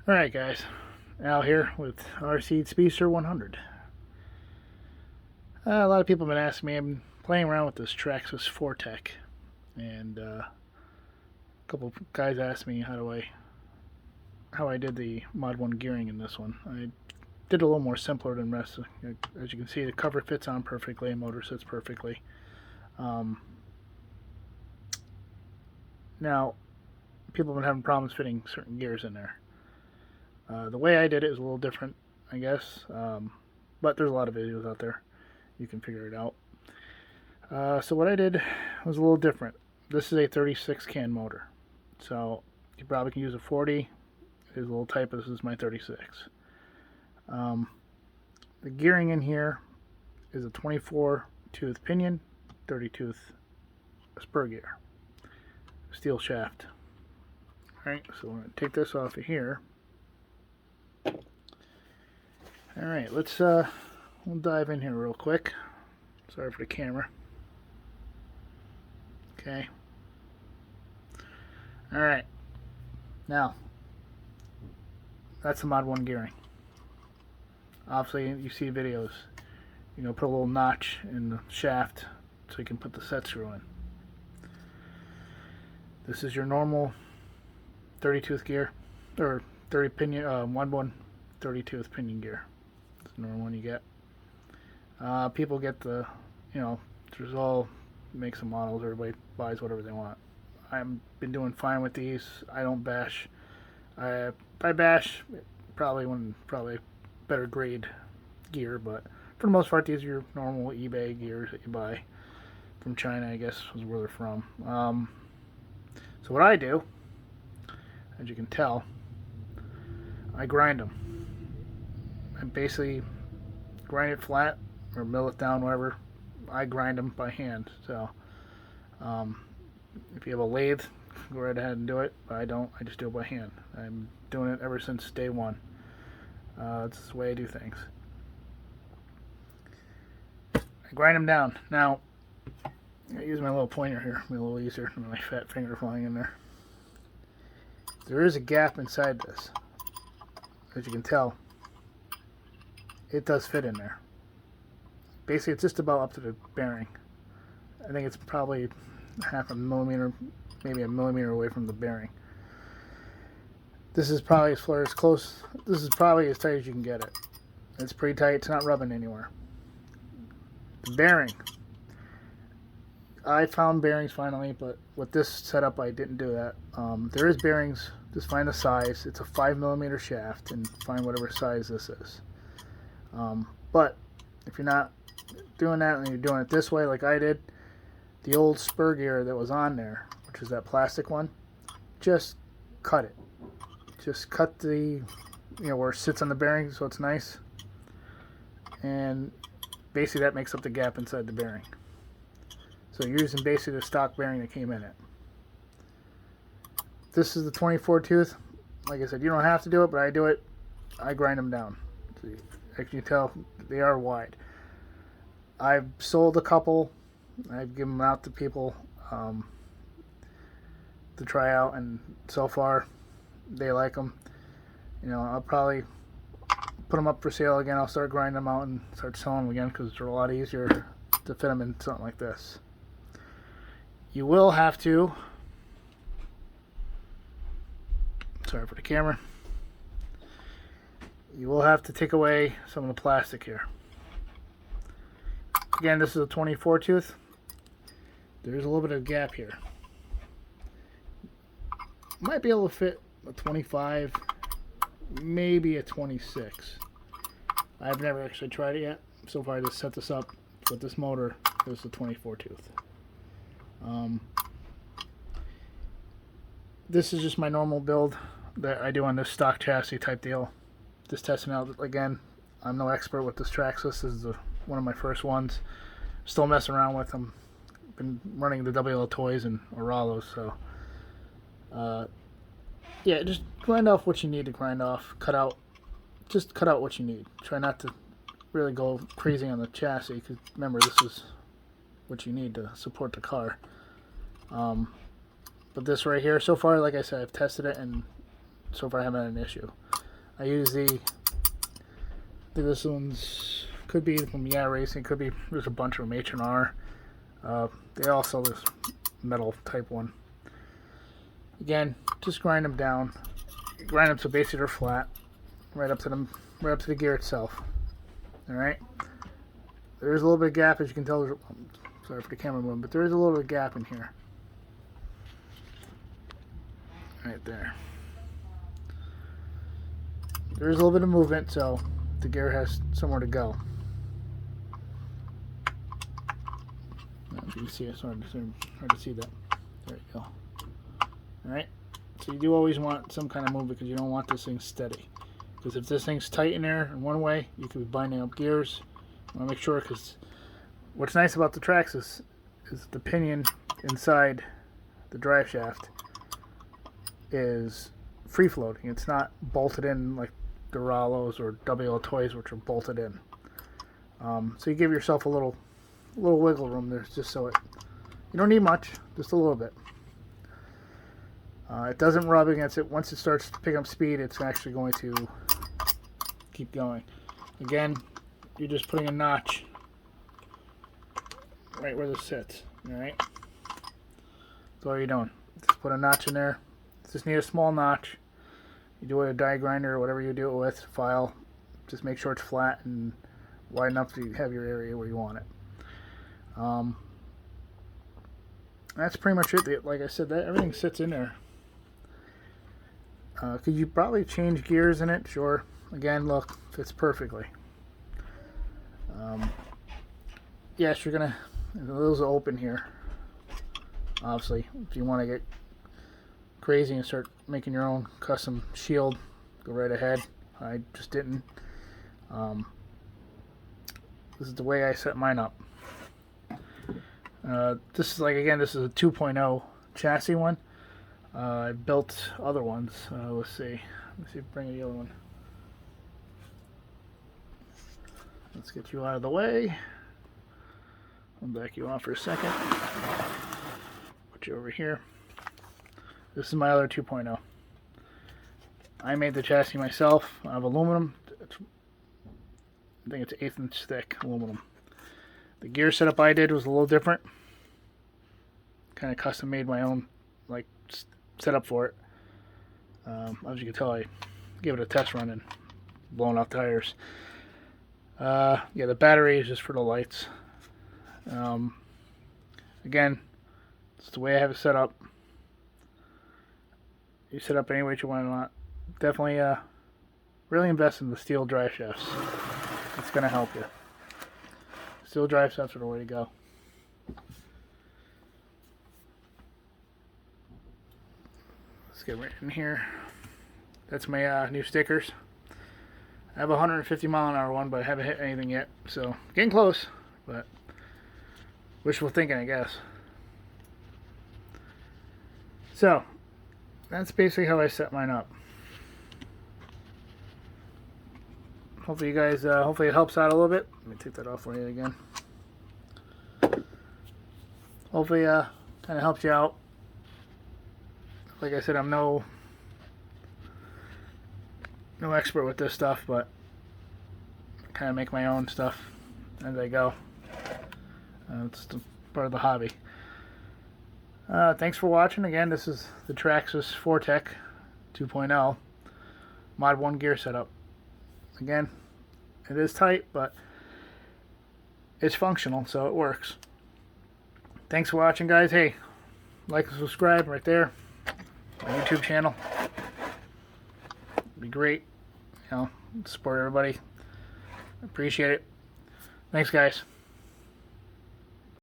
Alright guys, Al here with RC Speedster 100. A lot of people have been asking me, I've been playing around with this Traxxas 4Tech, and a couple of guys asked me how I did the Mod 1 gearing in this one. I did a little more simpler than the rest. As you can see, the cover fits on perfectly, the motor sits perfectly. Now, people have been having problems fitting certain gears in there. The way I did it is a little different, I guess, but there's a lot of videos out there. You can figure it out. So what I did was a little different. This is a 36 can motor, so you probably can use a 40. There's a little tight, but this is my 36. The gearing in here is a 24 tooth pinion, 30 tooth spur gear, steel shaft. Alright, so we're going to take this off of here. Alright, we'll dive in here real quick. Sorry for the camera. Okay. Alright. Now, that's the Mod 1 gearing. Obviously, you see videos. Put a little notch in the shaft so you can put the set screw in. This is your normal 30 tooth gear, or 30 pinion, Mod 1 30 tooth pinion gear. It's the normal one you get. People get the, there's all makes and models. Everybody buys whatever they want. I've been doing fine with these. I don't bash. If I bash, probably better grade gear, but for the most part, these are your normal eBay gears that you buy from China, I guess is where they're from. So what I do, as you can tell, I grind them. I basically grind it flat or mill it down, whatever. I grind them by hand. So if you have a lathe, go right ahead and do it. But I don't. I just do it by hand. I'm doing it ever since day one. It's the way I do things. I grind them down. Now, I use my little pointer here. Be a little easier than my fat finger flying in there. There is a gap inside this. As you can tell, it does fit in there. Basically, it's just about up to the bearing. I think it's probably half a millimeter, maybe a millimeter away from the bearing. This is probably as close. This is probably as tight as you can get it. It's pretty tight. It's not rubbing anywhere. The bearing. I found bearings finally, but with this setup, I didn't do that. There is bearings. Just find the size. It's a 5 millimeter shaft, and find whatever size this is. But if you're not doing that and you're doing it this way, like I did, the old spur gear that was on there, which is that plastic one, just cut it. Just cut the, where it sits on the bearing, so it's nice. And basically that makes up the gap inside the bearing. So you're using basically the stock bearing that came in it. This is the 24 tooth. Like I said, you don't have to do it, but I do it. I grind them down. See, as you can tell, they are wide. I've sold a couple. I've given them out to people to try out, and so far they like them. I'll probably put them up for sale again. I'll start grinding them out and start selling them again because they're a lot easier to fit them in something like this. You will have to, sorry for the camera, you will have to take away some of the plastic here. Again, this is a 24 tooth. There's a little bit of a gap here. Might be able to fit a 25, maybe a 26. I've never actually tried it yet. So far I just set this up with this motor. This is a 24 tooth. This is just my normal build that I do on this stock chassis type deal. Just testing out again. I'm no expert with this Traxxas. This is one of my first ones. Still messing around with them. Been running the WL Toys and Oralos, so yeah, just grind off what you need to grind off. Just cut out what you need. Try not to really go crazy on the chassis, because remember, this is what you need to support the car. But this right here, so far, like I said, I've tested it, and so far I haven't had an issue. I use this one's could be from Racing, could be there's a bunch of them H&R. They all sell this metal type one. Again, just grind them down. Grind them so basically they're flat, right up to the gear itself. All right. There's a little bit of gap, as you can tell. Sorry for the camera moving, but there is a little bit of gap in here. Right there. There is a little bit of movement, so the gear has somewhere to go. If you can see it, it's hard to see that. There you go. Alright, so you do always want some kind of movement because you don't want this thing steady. Because if this thing's tight in there in one way, you could be binding up gears. I want to make sure, because what's nice about the Traxxas is the pinion inside the drive shaft is free floating. It's not bolted in like the Rollos or WL toys, which are bolted in. So you give yourself a little wiggle room there, just so you don't need much, just a little bit. It doesn't rub against it. Once it starts to pick up speed, it's actually going to keep going. Again, you're just putting a notch right where this sits. Alright? That's all you're doing. Just put a notch in there. Just need a small notch. You do it with a die grinder or whatever you do it with, file. Just make sure it's flat and wide enough so you have your area where you want it. That's pretty much it. Like I said, everything sits in there. Could you probably change gears in it? Sure. Again, look, fits perfectly. Yes, you're gonna. Those are open here. Obviously, if you want to get crazy and start making your own custom shield, go right ahead. I just didn't. This is the way I set mine up. This is this is a 2.0 chassis one. I built other ones. Let's see bring the other one. Let's get you out of the way. I'll back you off for a second. Put you over here. This is my other 2.0. I made the chassis myself out of aluminum. I think it's 1/8 inch thick aluminum. The gear setup I did was a little different. Kind of custom made my own setup for it. As you can tell, I gave it a test run and blown off tires. Yeah, the battery is just for the lights. Again, it's the way I have it set up. You set up any way you want. Definitely really invest in the steel drive shafts. It's going to help you. Steel drive shafts are the way to go. Let's get right in here. That's my new stickers. I have a 150 mile an hour one, but I haven't hit anything yet. So, getting close, but wishful thinking, I guess. So, that's basically how I set mine up. Hopefully you guys, hopefully it helps out a little bit. Let me take that off for you again. Hopefully kind of helps you out. Like I said, I'm no expert with this stuff, but I kind of make my own stuff as I go. It's part of the hobby. Thanks for watching. Again, this is the Traxxas Fortec 2.0 Mod 1 gear setup. Again, it is tight, but it's functional, so it works. Thanks for watching, guys. Hey, like and subscribe right there. My YouTube channel. It'd be great. Support everybody. Appreciate it. Thanks, guys.